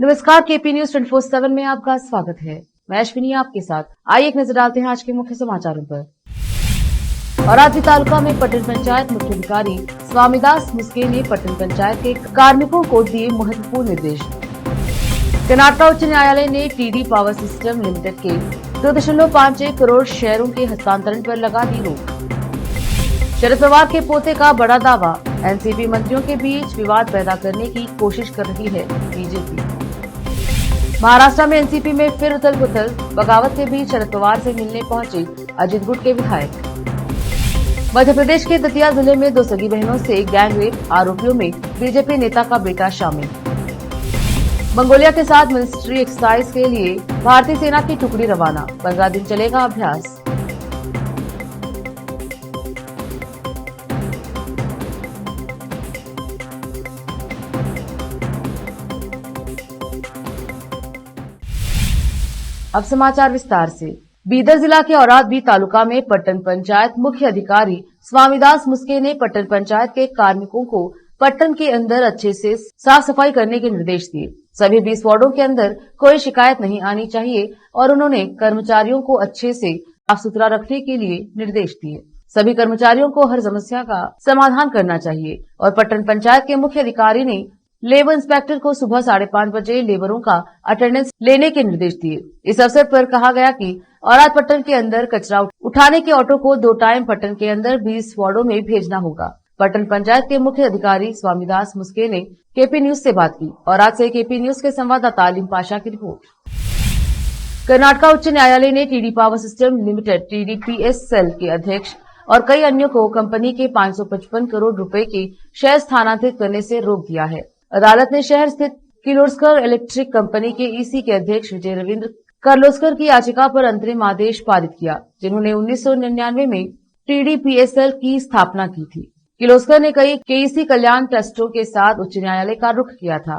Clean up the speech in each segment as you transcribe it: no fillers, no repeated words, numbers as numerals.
नमस्कार, KP news 24/7 में आपका स्वागत है। मैं अश्विनी आपके साथ। आइए एक नजर डालते हैं आज के मुख्य समाचारों पर। औरादी तालुका में पट्टन पंचायत मुख्य अधिकारी स्वामीदास मुस्के ने पट्टन पंचायत के कार्मिकों को दिए महत्वपूर्ण निर्देश। कर्नाटक उच्च न्यायालय ने टीडी पावर सिस्टम लिमिटेड के 2.51 करोड़ शेयरों के हस्तांतरण पर लगा दी रोक। शरद पवार के पोते का बड़ा दावा, एनसीपी मंत्रियों के बीच विवाद पैदा करने की कोशिश कर रही है बीजेपी। महाराष्ट्र में एनसीपी में फिर उथल पुथल, बगावत के बीच शरद पवार से मिलने पहुंचे अजित गुट के विधायक। मध्य प्रदेश के दतिया जिले में 2 सगी बहनों से गैंगरेप आरोपियों में बीजेपी नेता का बेटा शामिल। मंगोलिया के साथ मिलिट्री एक्सरसाइज के लिए भारतीय सेना की टुकड़ी रवाना, 15 दिन चलेगा अभ्यास। अब समाचार विस्तार से। बीदर जिला के औरादी तालुका में पट्टन पंचायत मुख्य अधिकारी स्वामीदास मुस्के ने पट्टन पंचायत के कार्मिकों को पट्टन के अंदर अच्छे से साफ सफाई करने के निर्देश दिए। सभी 20 वार्डों के अंदर कोई शिकायत नहीं आनी चाहिए और उन्होंने कर्मचारियों को अच्छे से साफ सुथरा रखने के लिए निर्देश दिए। सभी कर्मचारियों को हर समस्या का समाधान करना चाहिए और पट्टन पंचायत के मुख्य अधिकारी ने लेबर इंस्पेक्टर को सुबह 5:30 बजे लेबरों का अटेंडेंस लेने के निर्देश दिए। इस अवसर पर कहा गया कि औराद पट्टन के अंदर कचरा उठाने के ऑटो को 2 टाइम पट्टन के अंदर 20 वार्डों में भेजना होगा। पट्टन पंचायत के मुख्य अधिकारी स्वामीदास मुस्के ने केपी न्यूज से बात की और आज से केपी न्यूज के संवाददाता अलीम पाशा की रिपोर्ट। कर्नाटक उच्च न्यायालय ने TD power system limited TDPSL के अध्यक्ष और कई अन्यों को कंपनी के 555 करोड़ रुपए के शेयर स्थानांतरित करने से रोक दिया है। अदालत ने शहर स्थित किर्लोस्कर इलेक्ट्रिक कंपनी के ईसी के अध्यक्ष विजय रविंद्र किर्लोस्कर की याचिका पर अंतरिम आदेश पारित किया, जिन्होंने 1999 में TDPSL की स्थापना की थी। किर्लोस्कर ने कई केईसी कल्याण ट्रस्टों के साथ उच्च न्यायालय का रुख किया था।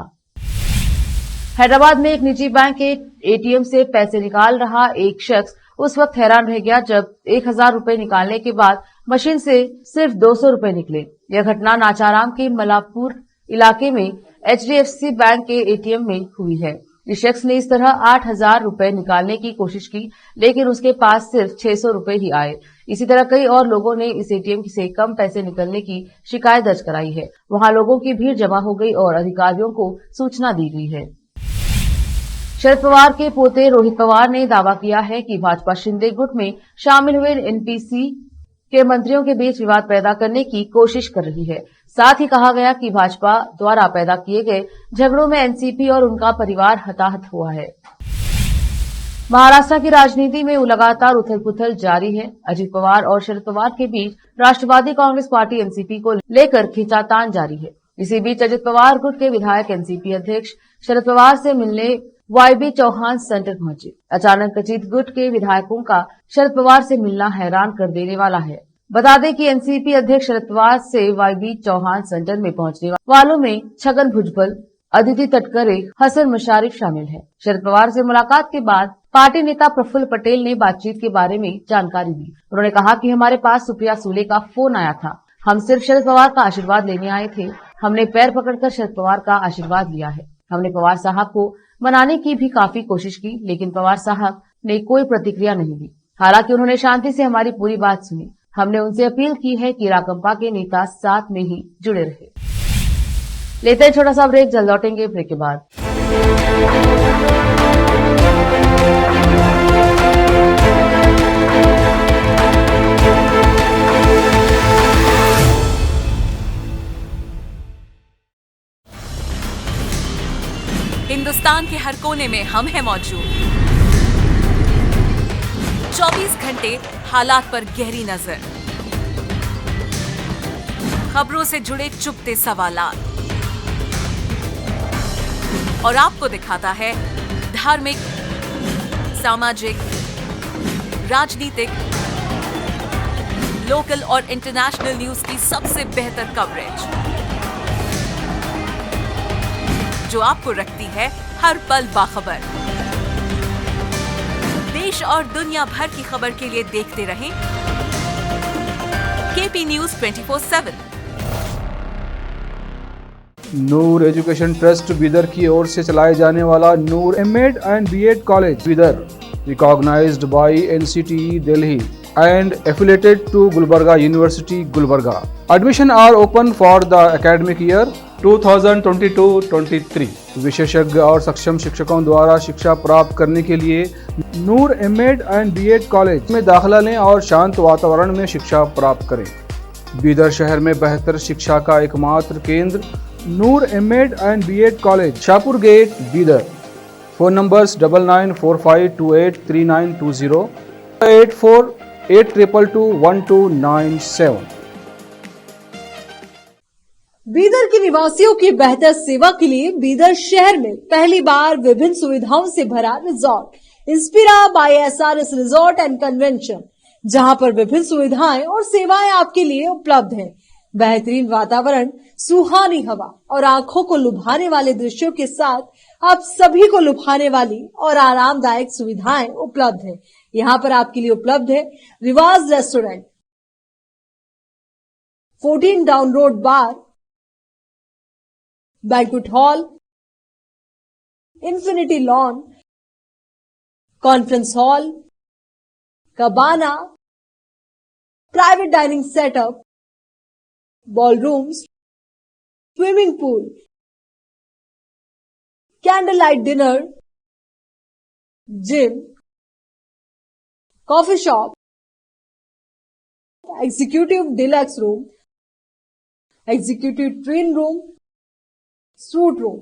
हैदराबाद में एक निजी बैंक के ATM से पैसे निकाल रहा एक शख्स उस वक्त हैरान रह गया जब 1000 रुपए निकालने के बाद मशीन से सिर्फ 200 रुपए निकले। यह घटना नाचाराम के मलापुर इलाके में HDFC बैंक के ATM में हुई है। इस शख्स ने इस तरह 8000 रुपए निकालने की कोशिश की, लेकिन उसके पास सिर्फ 600 रुपए ही आए। इसी तरह कई और लोगों ने इस ATM से कम पैसे निकलने की शिकायत दर्ज कराई है। वहां लोगों की भीड़ जमा हो गई और अधिकारियों को सूचना दी गई है। शरद पवार के पोते रोहित पवार ने दावा किया है कि भाजपा शिंदे गुट में शामिल हुए NPC के मंत्रियों के बीच विवाद पैदा करने की कोशिश कर रही है। साथ ही कहा गया कि भाजपा द्वारा पैदा किए गए झगड़ों में एनसीपी और उनका परिवार हताहत हुआ है। महाराष्ट्र की राजनीति में लगातार उथल पुथल जारी है। अजित पवार और शरद पवार के बीच राष्ट्रवादी कांग्रेस पार्टी एनसीपी को लेकर खींचातान जारी है। इसी बीच अजित पवार गुट के विधायक एनसीपी अध्यक्ष शरद पवार से मिलने YB चौहान सेंटर पहुंचे। अचानक अजित गुट के विधायकों का शरद पवार से मिलना हैरान कर देने वाला है। बता दें कि एनसीपी अध्यक्ष शरद पवार से YB चौहान सेंटर में पहुंचने वालों में छगन भुजबल, अदिति तटकरे, हसन मुशर्रफ शामिल है। शरद पवार से मुलाकात के बाद पार्टी नेता प्रफुल्ल पटेल ने बातचीत के बारे में जानकारी दी। उन्होंने कहा कि हमारे पास सुप्रिया सुले का फोन आया था। हम सिर्फ शरद पवार का आशीर्वाद लेने आए थे। हमने पैर पकड़कर शरद पवार का आशीर्वाद लिया है। हमने पवार साहब को मनाने की भी काफी कोशिश की, लेकिन पवार साहब ने कोई प्रतिक्रिया नहीं दी। हालांकि उन्होंने शांति से हमारी पूरी बात सुनी। हमने उनसे अपील की है कि राकंपा के नेता साथ में ही जुड़े रहे। लेते हैं छोटा सा ब्रेक, जल्द लौटेंगे ब्रेक के बाद। हिंदुस्तान के हर कोने में हम हैं मौजूद। 24 घंटे हालात पर गहरी नजर, खबरों से जुड़े चुपते सवालात और आपको दिखाता है धार्मिक, सामाजिक, राजनीतिक, लोकल और इंटरनेशनल न्यूज की सबसे बेहतर कवरेज, जो आपको रखती है हर पल बाखबर। देश और दुनिया भर की खबर के लिए देखते रहें KP news 24/7। Noor education trust Bidar की ओर से चलाए जाने वाला Noor MEd and BEd college Bidar, recognised by NCTE Delhi and affiliated to Gulbarga University, Gulbarga. Admission are open for the academic year 2022-23. विशेषज्ञ और सक्षम शिक्षकों द्वारा शिक्षा प्राप्त करने के लिए नूर एमएड एंड बीएड कॉलेज में दाखिला लें और शांत वातावरण में शिक्षा प्राप्त करें। बीदर शहर में बेहतर शिक्षा का एकमात्र केंद्र Noor MEd and BEd college, Shahpur gate, Bidar. Phone numbers 9945283920, 8482221297। Bidar के निवासियों की बेहतर सेवा के लिए बीदर शहर में पहली बार विभिन्न सुविधाओं से भरा resort Inspira by SRS resort and convention, जहां पर विभिन्न सुविधाएं और सेवाएं आपके लिए उपलब्ध हैं। बेहतरीन वातावरण, सुहानी हवा और आंखों को लुभाने वाले दृश्यों के साथ आप सभी को लुभाने वाली और आरामदायक सुविधाएं उपलब्ध हैं। यहाँ पर आपके लिए उपलब्ध है Riwaz restaurant, 14 down road bar, banquet hall, infinity lawn, conference hall, cabana, private dining setup, ballrooms, swimming pool, candle light dinner, gym, coffee shop, executive deluxe room, executive twin room, suite room.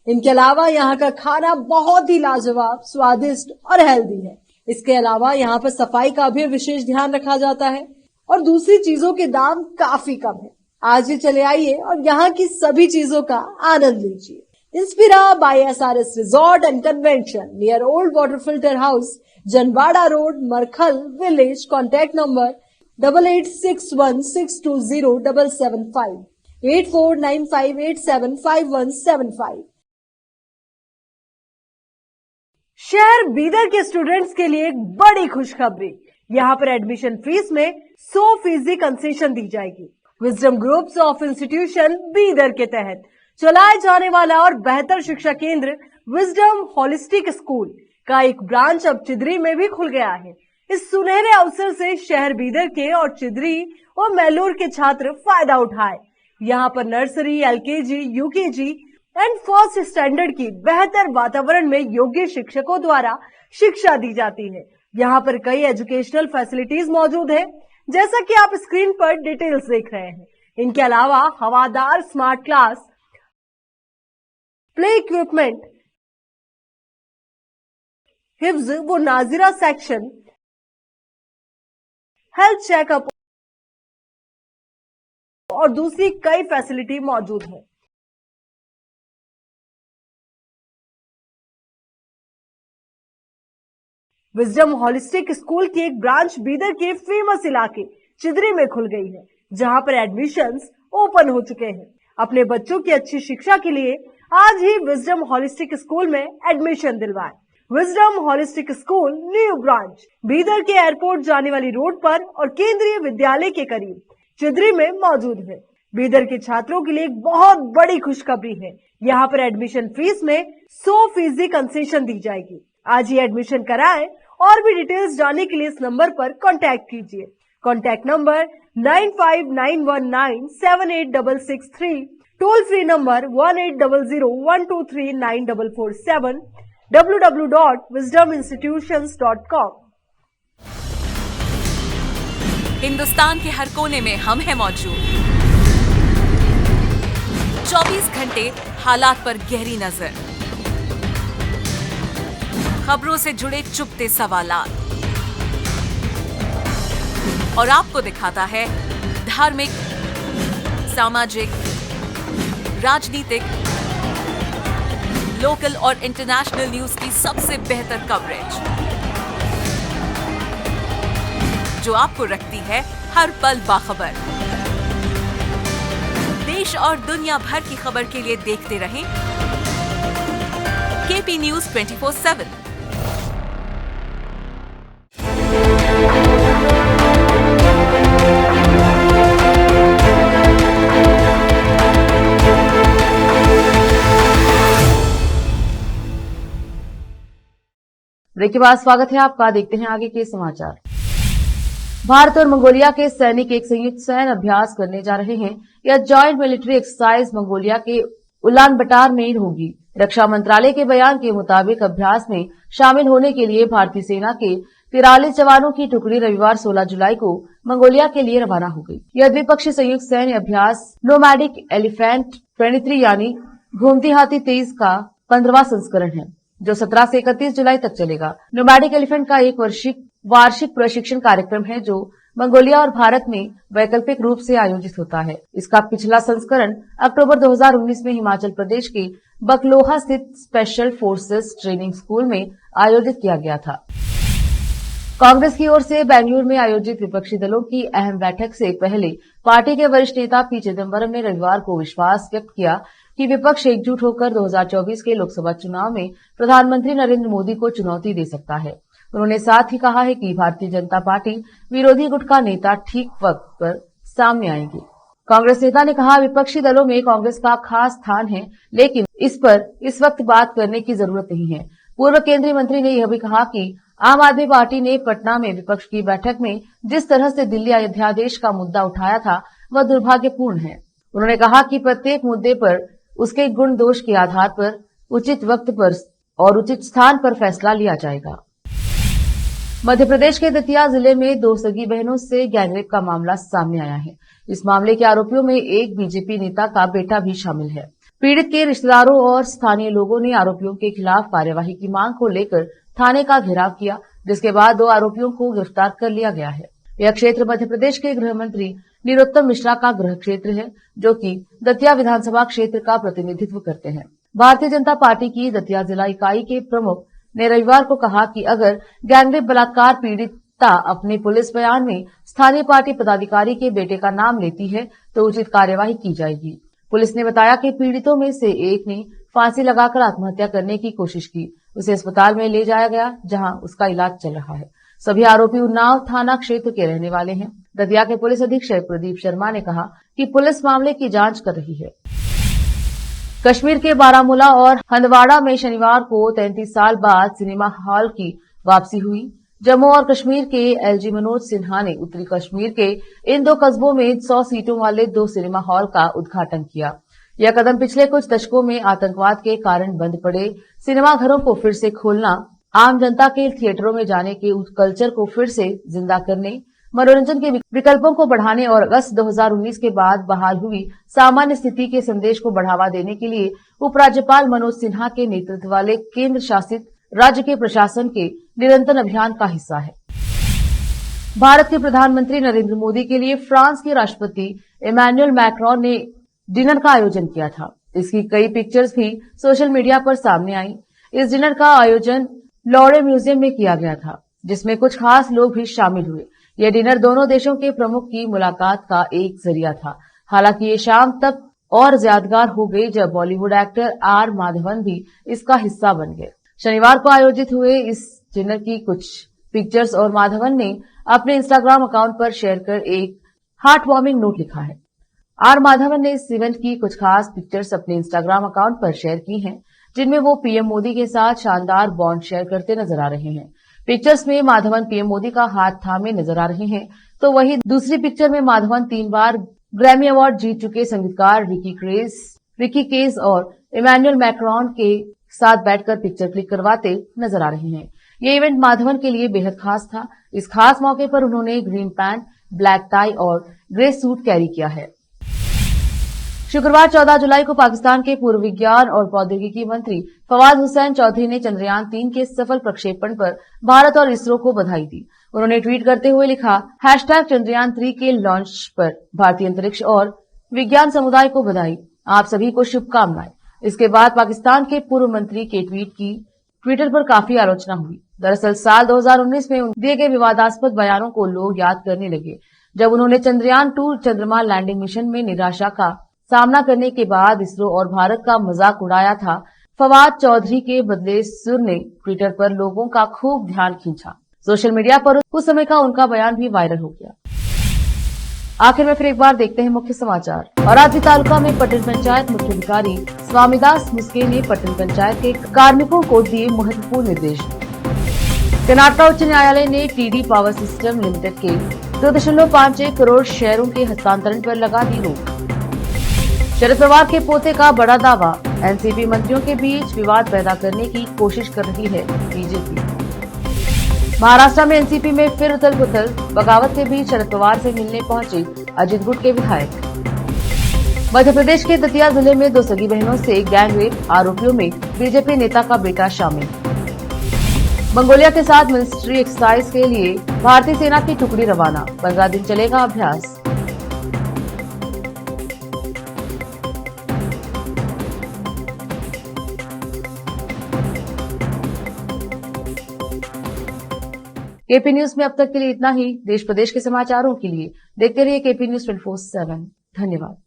इनके अलावा यहाँ का खाना बहुत ही लाजवाब, स्वादिष्ट और healthy है। इसके अलावा यहाँ पर सफाई का भी विशेष ध्यान रखा जाता है और दूसरी चीजों के दाम काफी कम है। आज ही चले आइए और यहाँ की सभी चीजों का आनंद लीजिए। Inspira by SRS resort and convention, near old water filter house, Janwada road, Markhal village. Contact number 8861620775, 8495875175। शहर बीदर के स्टूडेंट्स के लिए एक बड़ी खुशखबरी, यहाँ पर एडमिशन फीस में 100% कंसेशन दी जाएगी। Wisdom groups of institution Bidar के तहत चलाए जाने वाला और बेहतर शिक्षा केंद्र विजडम होलिस्टिक स्कूल का एक ब्रांच अब चिदरी में भी खुल गया है। इस सुनहरे अवसर से शहर बीदर के और चिदरी और मैलूर के छात्र फायदा उठाए। यहाँ पर nursery, LKG, UKG and first standard की बेहतर वातावरण में योग्य शिक्षकों द्वारा शिक्षा दी जाती है। यहाँ पर कई एजुकेशनल फैसिलिटीज मौजूद है, जैसा कि आप स्क्रीन पर डिटेल्स देख रहे हैं। इनके अलावा हवादार स्मार्ट क्लास, प्ले इक्विपमेंट, हिफ्ज व नाजिरा सेक्शन, हेल्थ चेकअप और दूसरी कई फैसिलिटी मौजूद है। विजडम होलिस्टिक स्कूल की एक ब्रांच बीदर के फेमस इलाके चिदरी में खुल गई है, जहां पर एडमिशंस ओपन हो चुके हैं। अपने बच्चों की अच्छी शिक्षा के लिए आज ही विजडम होलिस्टिक स्कूल में एडमिशन दिलवाएं। Wisdom holistic school new branch Bidar के एयरपोर्ट जाने वाली रोड पर और केंद्रीय विद्यालय के करीब चिदरी में मौजूद है। बीदर के छात्रों के लिए एक बहुत बड़ी खुशखबरी है, यहाँ पर एडमिशन फीस में 100% कंसेशन दी जाएगी। आज ही एडमिशन कराएं और भी डिटेल्स जानने के लिए इस नंबर पर कांटेक्ट कीजिए। Contact number 9591978663, toll free number 1800123947, www.wisdominstitutions.com। Hindustan के हर कोने में हम हैं मौजूद। 24 घंटे हालात पर गहरी नजर, खबरों से जुड़े चुपते सवालात और आपको दिखाता है धार्मिक, सामाजिक, राजनीतिक, लोकल और इंटरनेशनल न्यूज की सबसे बेहतर कवरेज, जो आपको रखती है हर पल बाखबर। देश और दुनिया भर की खबर के लिए देखते रहें केपी न्यूज 24/7। ब्रेक के बाद स्वागत है आपका, देखते हैं आगे के समाचार। भारत और मंगोलिया के सैनिक एक संयुक्त सैन्य अभ्यास करने जा रहे हैं। यह जॉइंट मिलिट्री एक्सरसाइज मंगोलिया के उलानबटार में होगी। रक्षा मंत्रालय के बयान के मुताबिक अभ्यास में शामिल होने के लिए भारतीय सेना के 43 जवानों की टुकड़ी रविवार 16 जुलाई को मंगोलिया के लिए रवाना हो गई। यह द्विपक्षीय संयुक्त सैन्य अभ्यास नोमैडिक एलिफेंट 23 यानी घूमती हाथी 23 का 15वां संस्करण है, जो 17 से 31 जुलाई तक चलेगा। नोमैडिक एलिफेंट का एक वार्षिक प्रशिक्षण कार्यक्रम है जो मंगोलिया और भारत में वैकल्पिक रूप से आयोजित होता है। इसका पिछला संस्करण अक्टूबर 2019 में हिमाचल प्रदेश के बकलोहा स्थित स्पेशल फोर्सेस ट्रेनिंग स्कूल में आयोजित किया गया था। कांग्रेस की ओर से बेंगलुरु में आयोजित विपक्षी दलों की अहम बैठक से पहले पार्टी के वरिष्ठ नेता पी चिदम्बरम ने रविवार को विश्वास व्यक्त किया कि विपक्ष एकजुट होकर 2024 के लोकसभा चुनाव में प्रधानमंत्री नरेंद्र मोदी को चुनौती दे सकता है। उन्होंने साथ ही कहा है कि भारतीय जनता पार्टी विरोधी गुट का नेता ठीक वक्त पर सामने आएंगे। कांग्रेस नेता ने कहा, विपक्षी दलों में कांग्रेस का खास स्थान है, लेकिन इस पर इस वक्त बात करने की जरूरत नहीं है। पूर्व केंद्रीय मंत्री ने यह भी कहा कि आम आदमी पार्टी ने पटना में विपक्ष की बैठक में जिस तरह से दिल्ली अध्यादेश का मुद्दा उठाया था वह दुर्भाग्यपूर्ण है। उन्होंने कहा कि प्रत्येक मुद्दे पर उसके गुण दोष के आधार पर उचित वक्त पर और उचित स्थान पर फैसला लिया जाएगा। मध्य प्रदेश के दतिया जिले में 2 सगी बहनों से गैंगरेप का मामला सामने आया है। इस मामले के आरोपियों में एक बीजेपी नेता का बेटा भी शामिल है। पीड़ित के रिश्तेदारों और स्थानीय लोगों ने आरोपियों के खिलाफ कार्यवाही की मांग को लेकर थाने का घेराव किया, जिसके बाद 2 आरोपियों को गिरफ्तार कर लिया गया है। यह क्षेत्र मध्य प्रदेश के गृह मंत्री निरोत्तम मिश्रा का गृह क्षेत्र है, जो कि दतिया विधानसभा क्षेत्र का प्रतिनिधित्व करते हैं। भारतीय जनता पार्टी की दतिया जिला इकाई के प्रमुख ने रविवार को कहा कि अगर गैंगरेप बलात्कार पीड़िता अपने पुलिस बयान में स्थानीय पार्टी पदाधिकारी के बेटे का नाम लेती है तो उचित कार्यवाही की जाएगी। पुलिस ने बताया कि पीड़ितों में से एक ने फांसी लगाकर आत्महत्या करने की कोशिश की। उसे अस्पताल में ले जाया गया, जहां उसका इलाज चल रहा है। सभी आरोपी उन्नाव थाना क्षेत्र के रहने वाले हैं। दतिया के पुलिस अधीक्षक प्रदीप शर्मा ने कहा कि पुलिस मामले की जांच कर रही है। कश्मीर के बारामूला और हंदवाड़ा में शनिवार को 33 साल बाद सिनेमा हॉल की वापसी हुई। जम्मू और कश्मीर के एलजी मनोज सिन्हा ने उत्तरी कश्मीर के इन 2 कस्बों में 100 सीटों वाले 2 सिनेमा हॉल का उद्घाटन किया। यह कदम पिछले कुछ दशकों में आतंकवाद के कारण बंद पड़े सिनेमाघरों को फिर से खोलना, आम जनता के थिएटरों में जाने के उस कल्चर को फिर से जिंदा करने, मनोरंजन के विकल्पों को बढ़ाने और अगस्त 2019 के बाद बहाल हुई सामान्य स्थिति के संदेश को बढ़ावा देने के लिए उपराज्यपाल मनोज सिन्हा के नेतृत्व वाले केंद्र शासित राज्य के प्रशासन के निरंतर अभियान का हिस्सा है। भारत के प्रधानमंत्री नरेंद्र मोदी के लिए फ्रांस के राष्ट्रपति इमैनुअल मैक्रोन ने डिनर का आयोजन किया था। इसकी कई पिक्चर्स भी सोशल मीडिया पर सामने आई। इस डिनर का आयोजन लॉरे म्यूजियम में किया गया था, जिसमें कुछ खास लोग भी शामिल हुए। यह डिनर दोनों देशों के प्रमुख की मुलाकात का एक जरिया था। हालांकि ये शाम तक और यादगार हो गई जब बॉलीवुड एक्टर आर माधवन भी इसका हिस्सा बन गए। शनिवार को आयोजित हुए इस डिनर की कुछ पिक्चर्स और माधवन ने अपने इंस्टाग्राम अकाउंट पर शेयर कर एक हार्ट वार्मिंग नोट लिखा है। आर माधवन ने इस इवेंट की कुछ खास पिक्चर्स अपने इंस्टाग्राम अकाउंट पर शेयर की हैं, जिनमें वो पीएम मोदी के साथ शानदार बॉन्ड शेयर करते नजर आ रहे हैं। पिक्चर्स में माधवन पीएम मोदी का हाथ थामे नजर आ रहे हैं, तो वहीं दूसरी पिक्चर में माधवन 3 बार ग्रैमी अवार्ड जीत चुके संगीतकार रिकी केस और इमैनुअल मैक्रोन के साथ बैठकर पिक्चर क्लिक करवाते नजर आ रहे हैं। ये इवेंट माधवन के लिए बेहद खास था। इस खास मौके पर उन्होंने ग्रीन पैंट, ब्लैक टाई और ग्रे सूट कैरी किया है। शुक्रवार 14 जुलाई को पाकिस्तान के पूर्व विज्ञान और प्रौद्योगिकी मंत्री फवाद हुसैन चौधरी ने चंद्रयान 3 के सफल प्रक्षेपण पर भारत और इसरो को बधाई दी। उन्होंने ट्वीट करते हुए लिखा, #चंद्रयान 3 के लॉन्च पर भारतीय अंतरिक्ष और विज्ञान समुदाय को बधाई। आप सभी को शुभकामनाएं। इसके बाद पाकिस्तान के पूर्व मंत्री के ट्वीट की ट्विटर पर काफी आलोचना हुई। दरअसल साल 2019 में दिए गए विवादास्पद बयानों को लोग याद करने लगे, जब उन्होंने चंद्रयान 2 चंद्रमा लैंडिंग मिशन में निराशा का सामना करने के बाद इसरो और भारत का मजाक उड़ाया था। फवाद चौधरी के बदले सुर ने ट्विटर पर लोगों का खूब ध्यान खींचा। सोशल मीडिया पर उस समय का उनका बयान भी वायरल हो गया। आखिर में फिर एक बार देखते हैं मुख्य समाचार। औरादी तालुका में पट्टन पंचायत मुख्य अधिकारी स्वामीदास मुस्के ने पट्टन पंचायत के कार्मिकों को दिए महत्वपूर्ण निर्देश। कर्नाटक उच्च न्यायालय ने टीडी पावर सिस्टम लिमिटेड के 2.51 करोड़ शेयरों के हस्तांतरण पर लगा दी रोक। शरद पवार के पोते का बड़ा दावा, एनसीपी मंत्रियों के बीच विवाद पैदा करने की कोशिश कर रही है बीजेपी। महाराष्ट्र में एनसीपी में फिर उथल पुथल, बगावत के बीच शरद पवार से मिलने पहुंचे अजित गुट के विधायक। मध्य प्रदेश के दतिया जिले में 2 सगी बहनों से गैंगरेप आरोपियों में बीजेपी नेता का बेटा शामिल। मंगोलिया के साथ मिलिट्री एक्सरसाइज के लिए भारतीय सेना की टुकड़ी रवाना, 15 दिन चलेगा अभ्यास। केपी न्यूज में अब तक के लिए इतना ही। देश प्रदेश के समाचारों के लिए देखते रहिए केपी न्यूज 24/7। धन्यवाद।